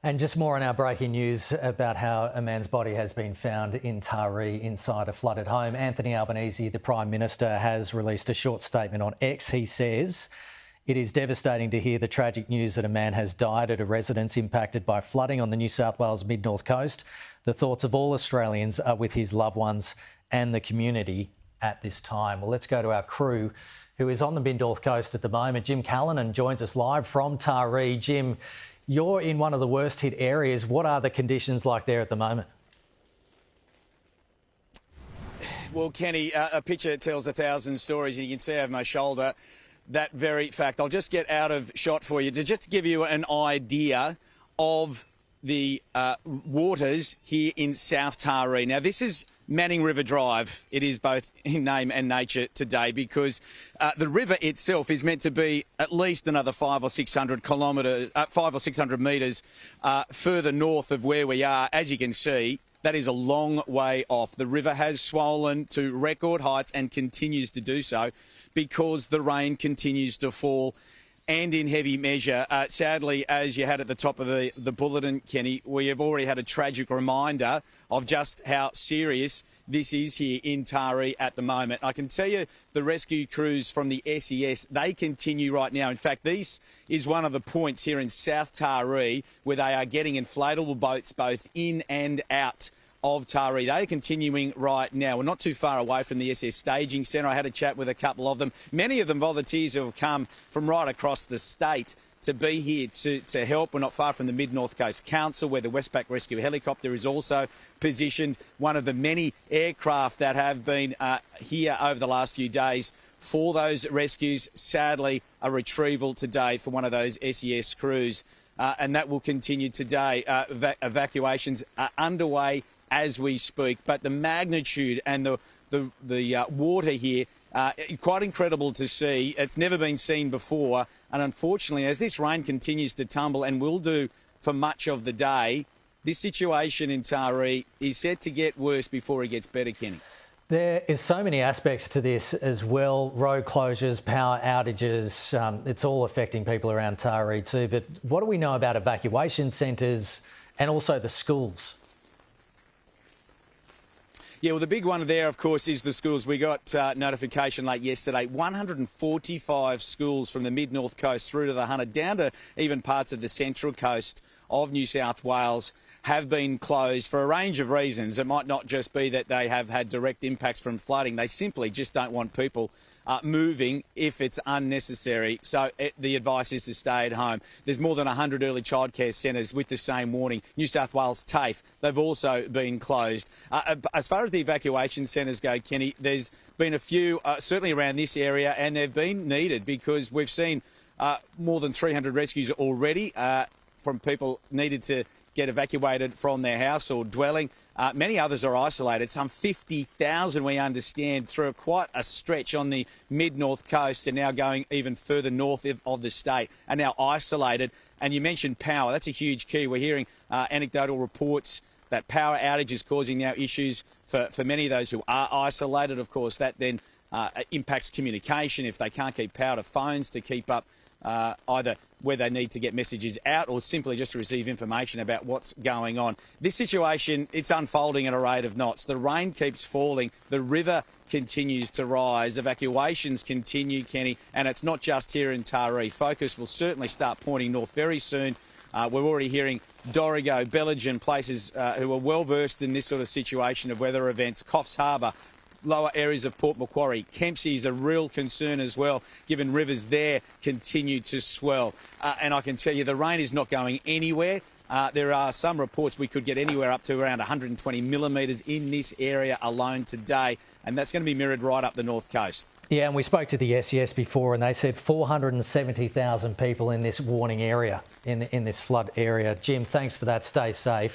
And just more on our breaking news about how a man's body has been found in Taree inside a flooded home. Anthony Albanese, the Prime Minister, has released a short statement on X. He says, "It is devastating to hear the tragic news that a man has died at a residence impacted by flooding on the New South Wales mid-north coast. The thoughts of all Australians are with his loved ones and the community at this time." Well, let's go to our crew who is on the mid-north coast at the moment. Jim Callanan joins us live from Taree. Jim, you're in one of the worst hit areas. What are the conditions like there at the moment? Well, Kenny, a picture tells 1,000 stories. You can see over my shoulder that very fact. I'll just get out of shot for you to just give you an idea of the waters here in South Taree. Now, this is Manning River Drive. It is both in name and nature today because the river itself is meant to be at least another 500 or 600 metres further north of where we are. As you can see, that is a long way off. The river has swollen to record heights and continues to do so because the rain continues to fall and in heavy measure. Sadly, as you had at the top of the bulletin, Kenny, we have already had a tragic reminder of just how serious this is here in Taree at the moment. I can tell you the rescue crews from the SES, they continue right now. In fact, this is one of the points here in South Taree where they are getting inflatable boats both in and out of Taree. They are continuing right now. We're not too far away from the SS Staging Centre. I had a chat with a couple of them. Many of them volunteers who have come from right across the state to be here to help. We're not far from the Mid-North Coast Council, where the Westpac Rescue Helicopter is also positioned. One of the many aircraft that have been here over the last few days for those rescues. Sadly, a retrieval today for one of those SES crews, and that will continue today. Evacuations are underway as we speak, but the magnitude and the water here, quite incredible to see. It's never been seen before, and unfortunately, as this rain continues to tumble and will do for much of the day, this situation in Taree is set to get worse before it gets better, Kenny. There is so many aspects to this as well. Road closures, power outages, it's all affecting people around Taree too. But what do we know about evacuation centres and also the schools? Yeah, well, the big one there, of course, is the schools. We got notification late yesterday. 145 schools from the mid-north coast through to the Hunter, down to even parts of the central coast of New South Wales, have been closed for a range of reasons. It might not just be that they have had direct impacts from flooding. They simply just don't want people moving if it's unnecessary. So the advice is to stay at home. There's more than 100 early childcare centres with the same warning. New South Wales TAFE, they've also been closed. As far as the evacuation centres go, Kenny, there's been a few, certainly around this area, and they've been needed because we've seen more than 300 rescues already from people needed to get evacuated from their house or dwelling. Many others are isolated. Some 50,000, we understand, through quite a stretch on the mid-north coast and now going even further north of the state, are now isolated. And you mentioned power. That's a huge key. We're hearing anecdotal reports that power outage is causing now issues for many of those who are isolated. Of course, that then impacts communication if they can't keep power to phones to keep up either where they need to get messages out or simply just to receive information about what's going on. This situation, it's unfolding at a rate of knots. The rain keeps falling. The river continues to rise. Evacuations continue, Kenny, and it's not just here in Taree. Focus will certainly start pointing north very soon. We're already hearing Dorrigo, Belgian, places who are well versed in this sort of situation of weather events. Coffs Harbour, lower areas of Port Macquarie. Kempsey is a real concern as well, given rivers there continue to swell. And I can tell you the rain is not going anywhere. There are some reports we could get anywhere up to around 120 millimetres in this area alone today, and that's going to be mirrored right up the north coast. Yeah, and we spoke to the SES before and they said 470,000 people in this warning area, in this flood area. Jim, thanks for that. Stay safe.